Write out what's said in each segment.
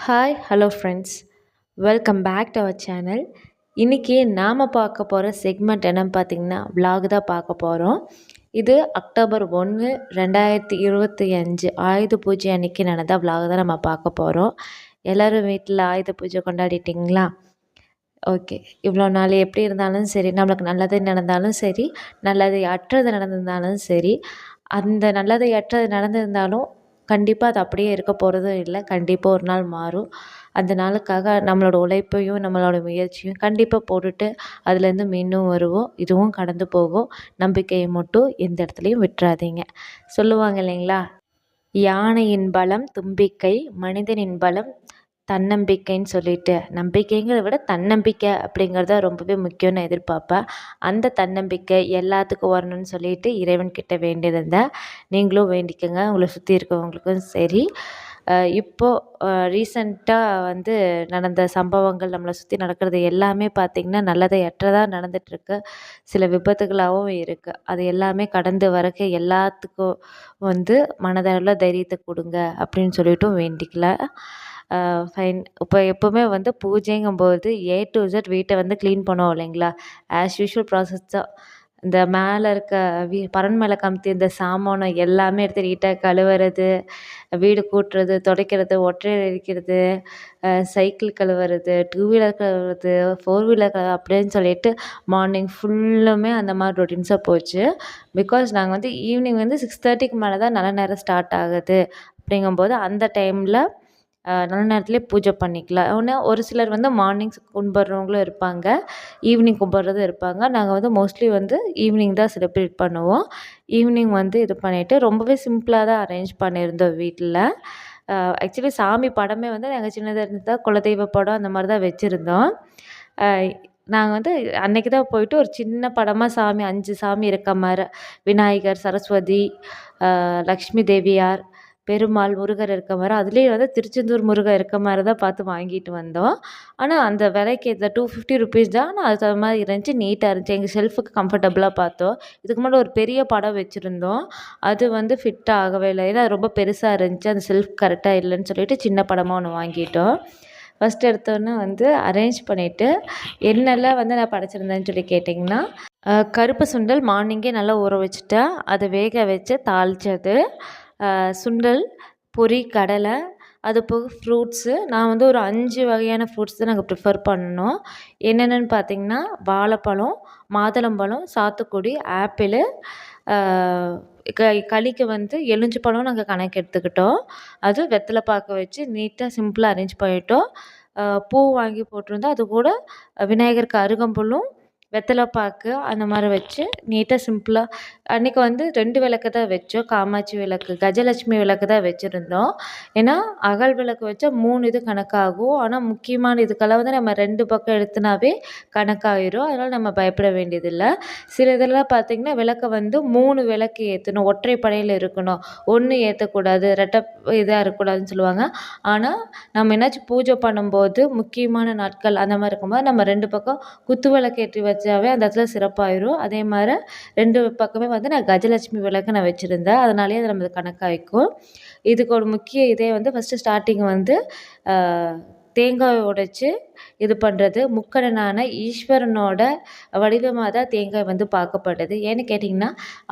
Hi hello friends, welcome back to our channel. இன்றைக்கி நாம் பார்க்க போகிற செக்மெண்ட் என்னன்னு பார்த்திங்கன்னா vlog தான் பார்க்க போகிறோம். இது அக்டோபர் 1 2025 ஆயுத பூஜை அன்றைக்கி நடந்த vlog தான் நம்ம பார்க்க போகிறோம். எல்லோரும் வீட்டில் ஆயுத பூஜை கொண்டாடிட்டிங்களா? ஓகே, இவ்வளோ நாள் எப்படி இருந்தாலும் சரி, நம்மளுக்கு நல்லது நடந்தாலும் சரி, நல்லது அற்றது நடந்திருந்தாலும் சரி, அந்த நல்லது அற்றது நடந்திருந்தாலும் கண்டிப்பாக அது அப்படியே இருக்க போகிறதும் இல்லை. கண்டிப்பாக ஒரு நாள் மாறும். அந்த நாளுக்காக நம்மளோட உழைப்பையும் நம்மளோட முயற்சியும் கண்டிப்பாக போட்டுட்டு அதுலேருந்து மீண்டும் வருவோம். இதுவும் கடந்து போகும். நம்பிக்கையை மட்டும் எந்த இடத்துலையும் விட்டுறாதீங்க. சொல்லுவாங்க இல்லைங்களா, யானையின் பலம் தும்பிக்கை, மனிதனின் பலம் தன்னம்பிக்கைன்னு சொல்லிட்டு, நம்பிக்கைங்கிறத விட தன்னம்பிக்கை அப்படிங்கிறத ரொம்பவே முக்கியம்னு எதிர்பார்ப்பேன். அந்த தன்னம்பிக்கை எல்லாத்துக்கும் வரணும்னு சொல்லிட்டு இறைவன்கிட்ட வேண்டியிருந்தேன். நீங்களும் வேண்டிக்கோங்க, உங்களை சுற்றி இருக்கவங்களுக்கும் சரி. இப்போது ரீசெண்டாக நடந்த சம்பவங்கள், நம்மளை சுற்றி நடக்கிறது எல்லாமே பார்த்திங்கன்னா நல்லதை அற்றதாக நடந்துகிட்ருக்கு. சில விபத்துகளாகவும் இருக்குது. அது எல்லாமே கடந்து வரக்க எல்லாத்துக்கும் மனதளவில் தைரியத்தை கொடுங்க அப்படின்னு சொல்லிட்டும் வேண்டிக்கல. ஃபைன். இப்போ எப்போவுமே பூஜைங்கும்போது A to Z வீட்டை க்ளீன் பண்ணுவோம் இல்லைங்களா? ஆஸ் யூஷுவல் ப்ராசஸ் தான். இந்த மேலே இருக்க பரண் மேலே கமுத்தி இந்த சாமானம் எல்லாமே எடுத்து நீட்டாக கழுவுறது, வீடு கூட்டுறது, துடைக்கிறது, ஒற்றை அடிக்கிறது, சைக்கிள் கழுவுறது, டூ வீலர் கழுவுறது, ஃபோர் வீலர் அப்படின்னு சொல்லிட்டு மார்னிங் ஃபுல்லுமே அந்த மாதிரி ரொட்டீன்ஸாக போச்சு. பிகாஸ் நாங்கள் ஈவினிங் 6:30க்கு மேலே தான் நல்ல நேரம் ஸ்டார்ட் ஆகுது. அப்படிங்கும்போது அந்த டைமில் நல்ல நேரத்துலேயே பூஜை பண்ணிக்கலாம். ஒரு சிலர் மார்னிங்ஸ் கும்பிட்றவங்களும் இருப்பாங்க, ஈவினிங் கும்பிட்றதும் இருப்பாங்க. நாங்கள் மோஸ்ட்லி ஈவினிங் தான் செலிப்ரேட் பண்ணுவோம். ஈவினிங் இது பண்ணிவிட்டு ரொம்பவே சிம்பிளாக தான் அரேஞ்ச் பண்ணியிருந்தோம் வீட்டில். ஆக்சுவலி சாமி படமே நாங்கள் சின்னதாக இருந்ததா குலதெய்வ படம் அந்த மாதிரி தான் வச்சுருந்தோம். நாங்கள் அன்றைக்கி தான் போயிட்டு ஒரு சின்ன படமாக சாமி 5 சாமி இருக்க மாதிரி, விநாயகர், சரஸ்வதி, லக்ஷ்மி தேவியார், பெருமாள், முருகர் இருக்க மாதிரி, அதுலேயே திருச்செந்தூர் முருகர் இருக்க மாதிரி தான் பார்த்து வாங்கிட்டு வந்தோம். ஆனால் அந்த விலைக்கு இந்த 250 ருபீஸ் தான். ஆனால் அதுக்கு அது மாதிரி இருந்துச்சு, நீட்டாக இருந்துச்சு. எங்கள் ஷெல்ஃபுக்கு கம்ஃபர்டபுளாக பார்த்தோம். இதுக்கு முன்னாடி ஒரு பெரிய படம் வச்சுருந்தோம், அது ஃபிட் ஆகவே இல்லை. ஏன்னா ரொம்ப பெருசாக இருந்துச்சு, அந்த ஷெல்ஃப் கரெக்டாக இல்லைன்னு சொல்லிட்டு சின்ன படமாக ஒன்று வாங்கிட்டோம். ஃபஸ்ட் எடுத்தோன்னே அரேஞ்ச் பண்ணிவிட்டு என்னெல்லாம் நான் படைச்சிருந்தேன்னு சொல்லி கேட்டிங்கன்னா, கருப்பு சுண்டல் மார்னிங்கே நல்லா ஊற வச்சுட்டேன். அதை வேக வச்சு தாளித்தது, சுண்டல், பொரி, கடலை, அது போக ஃப்ரூட்ஸு. நான் ஒரு 5 வகையான ஃப்ரூட்ஸ் தான் நாங்கள் ப்ரிஃபர் பண்ணோம். என்னென்னு பார்த்திங்கன்னா, வாழைப்பழம், மாதுளம்பழம், சாத்துக்குடி, ஆப்பிளு, களிக்கு எலுமிச்சம்பழம் நாங்கள் கணக்கு எடுத்துக்கிட்டோம். அது வெத்தலை பாக்கு வச்சு நீட்டாக சிம்பிளாக அரேஞ்ச் பண்ணிட்டோம். பூ வாங்கி போட்டிருந்தோம். அது கூட விநாயகருக்கு அருகம்புல்லும் வெத்தலை பாக்கு அந்த மாதிரி வச்சு நீட்டாக சிம்பிளாக அன்றைக்கி 2 விளக்கு தான் வச்சோம். காமாட்சி விளக்கு, கஜலட்சுமி விளக்கு தான் வச்சுருந்தோம். ஏன்னா அகல் விளக்கு வச்சா 3 இது கணக்காகும். ஆனால் முக்கியமான இதுக்கெல்லாம் நம்ம 2 பக்கம் எடுத்துனாவே கணக்காயிரும். அதனால் நம்ம பயப்பட வேண்டியதில்லை. சில இதெல்லாம் பார்த்திங்கன்னா விளக்கை 3 விளக்கு ஏற்றணும், ஒற்றை படையில் இருக்கணும், 1 ஏற்றக்கூடாது, ரெட்டை இதாக இருக்கக்கூடாதுன்னு சொல்லுவாங்க. ஆனால் நம்ம என்னாச்சும் பூஜை பண்ணும்போது முக்கியமான நாட்கள் அந்த மாதிரி இருக்கும்போது நம்ம 2 பக்கம் குத்து விளக்கு ஏற்றி வச்சாவே அந்த இடத்துல சிறப்பாயிரும். அதே மாதிரி 2 பக்கமே நான் கஜலட்சுமி விளக்கு நான் வச்சுருந்தேன். அதனாலேயே அது நம்மளுக்கு கணக்காயிக்கும். இதுக்கு ஒரு முக்கிய இதே ஃபஸ்ட்டு ஸ்டார்டிங் தேங்காய் உடைச்சி இது பண்ணுறது. முக்கடனான ஈஸ்வரனோட வடிவமாக தான் தேங்காய் பார்க்கப்படுது. ஏன்னு கேட்டிங்கன்னா,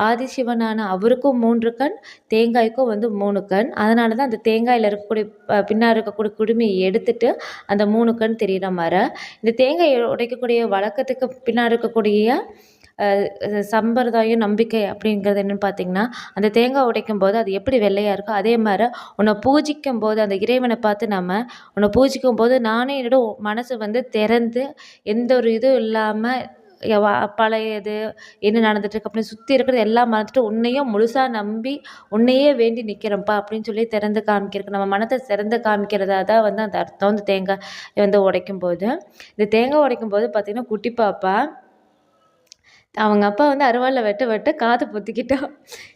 ஆதிசிவனான அவருக்கும் 3 கண், தேங்காய்க்கும் 3 கண். அதனால தான் அந்த தேங்காயில் இருக்கக்கூடிய பின்னாடி இருக்கக்கூடிய குடுமையை எடுத்துட்டு அந்த 3 கண் தெரிகிற மாதிரி. இந்த தேங்காய் உடைக்கக்கூடிய வழக்கத்துக்கு பின்னாடி இருக்கக்கூடிய சம்பிரதாயம், நம்பிக்கை அப்படிங்கிறது என்னென்னு பார்த்திங்கன்னா, அந்த தேங்காய் உடைக்கும் போது அது எப்படி வெள்ளையாக இருக்கோ அதே மாதிரி உன்னை பூஜிக்கும் போது அந்த இறைவனை பார்த்து நம்ம உன்னை பூஜிக்கும் போது நானே என்னோட மனசு திறந்து எந்த ஒரு இதுவும் இல்லாமல் பழையது என்ன நடந்துட்டுருக்கு அப்படின்னு சுற்றி இருக்கிறது எல்லாம் மறந்துட்டு உன்னையும் முழுசாக நம்பி உன்னையே வேண்டி நிற்கிறேன்ப்பா அப்படின்னு சொல்லி திறந்து காமிக்கிறதுக்கு, நம்ம மனத்தை திறந்து காமிக்கிறதா தான் அந்த அர்த்தம். தேங்காய் உடைக்கும் போது, இந்த தேங்காய் உடைக்கும் போது பார்த்திங்கன்னா, குட்டி பாப்பா அவங்க அப்பா அருவாள்ல வெட்ட வெட்ட காது பொத்திக்கிட்டான்.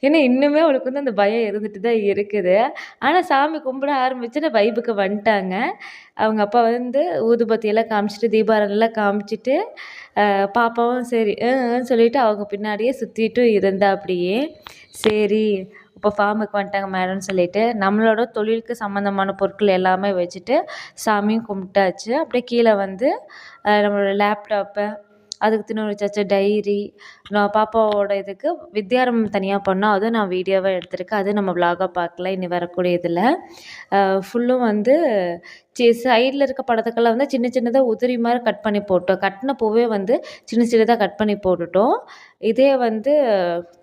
ஏன்னா இன்னுமே அவளுக்கு அந்த பயம் இருந்துட்டு தான் இருக்குது. ஆனால் சாமி கும்பிட ஆரம்பிச்சுட்டு வைபுக்கு வந்துட்டாங்க. அவங்க அப்பா ஊதுபத்தியெல்லாம் காமிச்சிட்டு தீபாராதனைலாம் காமிச்சிட்டு பாப்பாவும் சரி சொல்லிட்டு அவங்க பின்னாடியே சுற்றிட்டும் இருந்தா. அப்படியே சரி இப்போ ஃபார்முக்கு வந்துட்டாங்க மேடம்னு சொல்லிட்டு நம்மளோட தொழிலுக்கு சம்மந்தமான பொருட்கள் எல்லாமே வச்சுட்டு சாமியும் கும்பிட்டாச்சு. அப்படியே கீழே வந்து நம்மளோட லேப்டாப்பு, அதுக்கு தின்னு வச்சாச்சு டைரி, நான் பாப்பாவோட இதுக்கு வித்யாரம்பம் தனியாக பண்ணோம். அதுவும் நான் வீடியோவாக எடுத்திருக்கேன். அது நம்ம விலாகாக பார்க்கல இனி வரக்கூடிய இதில். ஃபுல்லும் வந்து சைடில் இருக்க படத்துக்கெல்லாம் வந்து சின்ன சின்னதாக உதிரி மாதிரி கட் பண்ணி போட்டோம். கட்டின பூவே வந்து சின்ன சின்னதாக கட் பண்ணி போட்டுட்டோம். இதே வந்து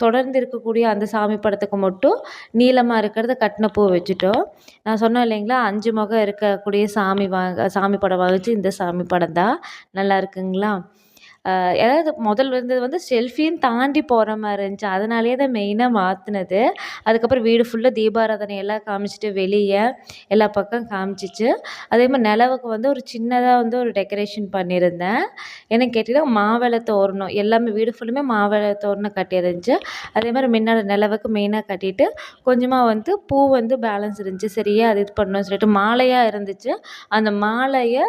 தொடர்ந்து இருக்கக்கூடிய அந்த சாமி படத்துக்கு மட்டும் நீளமாக இருக்கிறத கட்டின பூ வச்சுட்டோம். நான் சொன்னேன் இல்லைங்களா, 5 முகம் இருக்கக்கூடிய சாமி படம் வாங்கிச்சு. இந்த சாமி படம் தான். நல்லா இருக்குங்களா? அதாவது முதல் இருந்தது வந்து செல்ஃபியும் தாண்டி போகிற மாதிரி இருந்துச்சு. அதனாலேயே தான் மெயினாக மாற்றினது. அதுக்கப்புறம் வீடு ஃபுல்லாக தீபாராதனை எல்லாம் காமிச்சிட்டு வெளியே எல்லா பக்கம் காமிச்சிச்சு. அதே மாதிரி நிலவுக்கு வந்து ஒரு சின்னதாக வந்து ஒரு டெக்கரேஷன் பண்ணியிருந்தேன். என்னன்னு கேட்டிங்கன்னா, மாவிளை தோரணம் எல்லாமே வீடு ஃபுல்லுமே மாவிளை தோரணம் கட்டியிருந்துச்சு. அதே மாதிரி முன்னாடி நிலவுக்கு மெயினாக கட்டிட்டு கொஞ்சமாக வந்து பூ வந்து பேலன்ஸ் இருந்துச்சு. சரியா அது இது பண்ணணும்னு சொல்லிட்டு மாலையாக இருந்துச்சு. அந்த மாலையை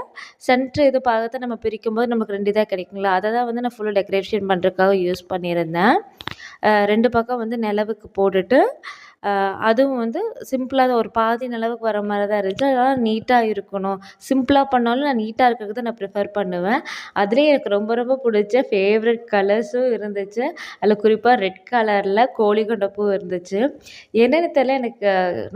சென்ட்ரு இது பாகத்தை நம்ம பிரிக்கும்போது நமக்கு 2 இதாக கிடைக்குங்களா, அதை தான் வந்து நான் ஃபுல்லாக டெக்கரேஷன் பண்ணுறதுக்காக யூஸ் பண்ணியிருந்தேன். 2 பக்கம் வந்து நிலவுக்கு போட்டுட்டு அதுவும் வந்து சிம்பிளாக தான் ஒரு பாதி நிலவுக்கு வர மாதிரி தான் இருந்துச்சு. அதனால் நீட்டாக இருக்கணும். சிம்பிளாக பண்ணாலும் நான் நீட்டாக இருக்கிறதுக்கு தான் நான் ப்ரிஃபர் பண்ணுவேன். அதுலேயும் எனக்கு ரொம்ப ரொம்ப பிடிச்ச ஃபேவரட் கலர்ஸும் இருந்துச்சு. அதில் குறிப்பாக ரெட் கலரில் கோழிக்கொண்ட பூ இருந்துச்சு. என்னென்னு தெரியல, எனக்கு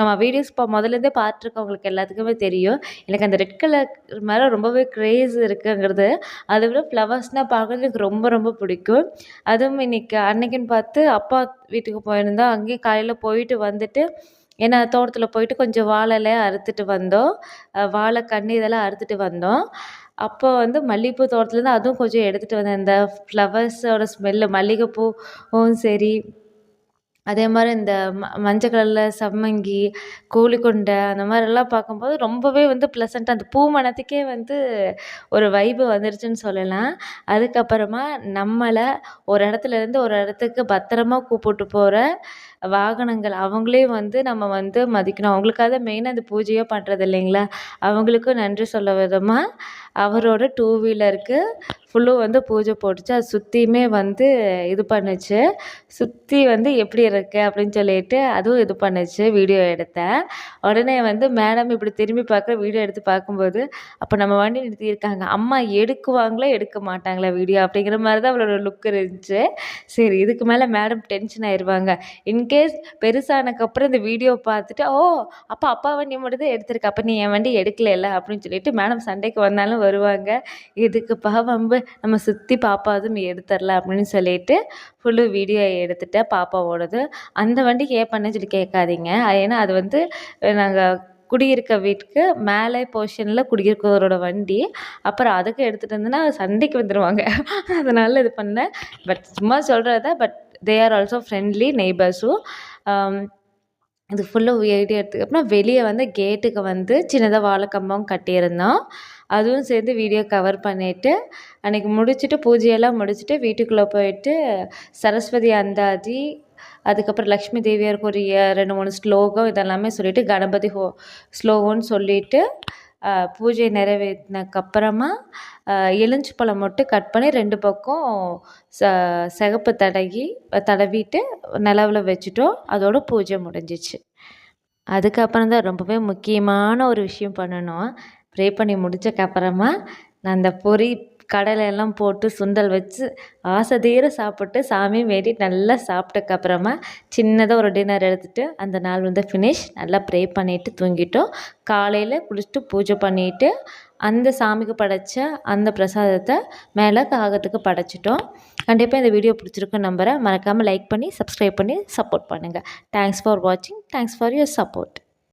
நம்ம வீடியோஸ் முதல்லேருந்தே பார்த்துருக்கவங்களுக்கு எல்லாத்துக்குமே தெரியும். எனக்கு அந்த ரெட் கலர் மேலே ரொம்பவே க்ரேஸ் இருக்குங்கிறது. அதை விட ஃப்ளவர்ஸ்னால் பார்க்குறது எனக்கு ரொம்ப ரொம்ப பிடிக்கும். அதுவும் அன்னைக்குன்னு பார்த்து அப்பா வீட்டுக்கு போயிருந்தோம். அங்கேயும் காலையில் போயிட்டு வந்துட்டு ஏன்னா தோட்டத்தில் போயிட்டு கொஞ்சம் வாழை இலையை அறுத்துட்டு வந்தோம். வாழைக்கன்று இதெல்லாம் அறுத்துட்டு வந்தோம். அப்போ வந்து மல்லிகைப்பூ தோட்டத்துலேருந்து அதுவும் கொஞ்சம் எடுத்துகிட்டு வந்தேன். இந்த ஃப்ளவர்ஸோட ஸ்மெல்லு மல்லிகைப்பூவும் சரி, அதே மாதிரி இந்த மஞ்சள் கலரில் சம்மங்கி, கோழிக்கொண்டை அந்த மாதிரிலாம் பார்க்கும்போது ரொம்பவே வந்து ப்ளசண்ட்டாக அந்த பூ மணத்துக்கே வந்து ஒரு வைபு வந்துருச்சுன்னு சொல்லலாம். அதுக்கப்புறமா நம்மளை ஒரு இடத்துலேருந்து ஒரு இடத்துக்கு பத்திரமா கூப்பிட்டு போகிற வாகனங்கள் அவங்களையும் வந்து நம்ம வந்து மதிக்கணும். அவங்களுக்காக மெயினாக அந்த பூஜையே பண்ணுறது இல்லைங்களா, அவங்களுக்கும் நன்றி சொல்ல விதமாக அவரோட 2 வீலருக்கு ஃபுல்லும் வந்து பூஜை போட்டுச்சு. அது சுற்றியுமே வந்து இது பண்ணுச்சு. சுற்றி வந்து எப்படி இருக்கு அப்படின்னு சொல்லிட்டு அதுவும் இது பண்ணுச்சு. வீடியோ எடுத்தேன். உடனே வந்து மேடம் இப்படி திரும்பி வீடியோ எடுத்து பார்க்கும்போது, அப்போ நம்ம வண்டி நிறுத்தியிருக்காங்க, அம்மா எடுக்குவாங்களா எடுக்க மாட்டாங்களா வீடியோ அப்படிங்கிற மாதிரி தான் அவளோட லுக் இருந்துச்சு. சரி, இதுக்கு மேலே மேடம் டென்ஷன் ஆயிடுவாங்க. இன்கேஸ் பெருசானதுக்கப்புறம் இந்த வீடியோ பார்த்துட்டு, ஓ அப்போ அப்பா வண்டி மட்டும் தான் எடுத்திருக்க, அப்போ நீ என் வண்டி எடுக்கலைல்ல அப்படின்னு சொல்லிட்டு மேடம் சண்டைக்கு வந்தாலும் வருவாங்க. இதுக்குப்பா வம்பு, நம்ம சுற்றி பாப்பாதும் எடுத்துடலாம் அப்படின்னு சொல்லிட்டு ஃபுல்லு வீடியோ எடுத்துட்டேன் பாப்பாவோடது. அந்த வண்டிக்கு ஏன் பண்ணேன்னு சொல்லி கேட்காதீங்க. ஏன்னா அது வந்து நாங்கள் குடியிருக்க வீட்டுக்கு மேலே போர்ஷனில் குடியிருக்கிறவரோட வண்டி. அப்புறம் அதுக்கு எடுத்துகிட்டு வந்தோன்னா சண்டைக்கு வந்துடுவாங்க. அதனால் இது பண்ணேன். பட் சும்மா சொல்கிறத, but they are also friendly நெய்பர்ஸும். இது ஃபுல்லாக வீடியோ எடுத்ததுக்கப்புறம் வெளியே வந்து கேட்டுக்கு வந்து சின்னதாக வாழைக்கம்பம் கட்டியிருந்தோம். அதுவும் சேர்ந்து வீடியோ கவர் பண்ணிவிட்டு அன்றைக்கி முடிச்சுட்டு பூஜையெல்லாம் முடிச்சுட்டு வீட்டுக்குள்ளே போயிட்டு சரஸ்வதி அந்தாதி, அதுக்கப்புறம் லக்ஷ்மி தேவியாருக்கு ஒரு 2-3 ஸ்லோகம் இதெல்லாமே சொல்லிவிட்டு கணபதி ஸ்லோகம்னு சொல்லிவிட்டு பூஜை நிறைவேற்றினதுக்கப்புறமா எலுமிச்சை பழம் மட்டும் கட் பண்ணி 2 பக்கம் சிகப்பு தடவிட்டு நிலவில் வச்சுட்டோம். அதோட பூஜை முடிஞ்சிச்சு. அதுக்கப்புறம் தான் ரொம்பவே முக்கியமான ஒரு விஷயம் பண்ணணும். ப்ரே பண்ணி முடிச்சக்கப்புறமா நான் அந்த பொரி கடலை எல்லாம் போட்டு சுண்டல் வச்சு ஆசை தீர சாப்பிட்டு சாமி வேண்டிட்டு நல்லா சாப்பிட்டக்கப்புறமா சின்னதாக ஒரு டின்னர் எடுத்துகிட்டு அந்த நாள் வந்து ஃபினிஷ். நல்லா ப்ரே பண்ணிவிட்டு தூங்கிட்டோம். காலையில் குளிச்சுட்டு பூஜை பண்ணிவிட்டு அந்த சாமிக்கு படைத்த அந்த பிரசாதத்தை மேலே காகத்துக்கு படைச்சிட்டோம். கண்டிப்பாக இந்த வீடியோ பிடிச்சிருக்குன்னு நம்புகிறேன். மறக்காமல் லைக் பண்ணி சப்ஸ்கிரைப் பண்ணி சப்போர்ட் பண்ணுங்கள். தேங்க்ஸ் ஃபார் வாட்சிங். Thanks for your support.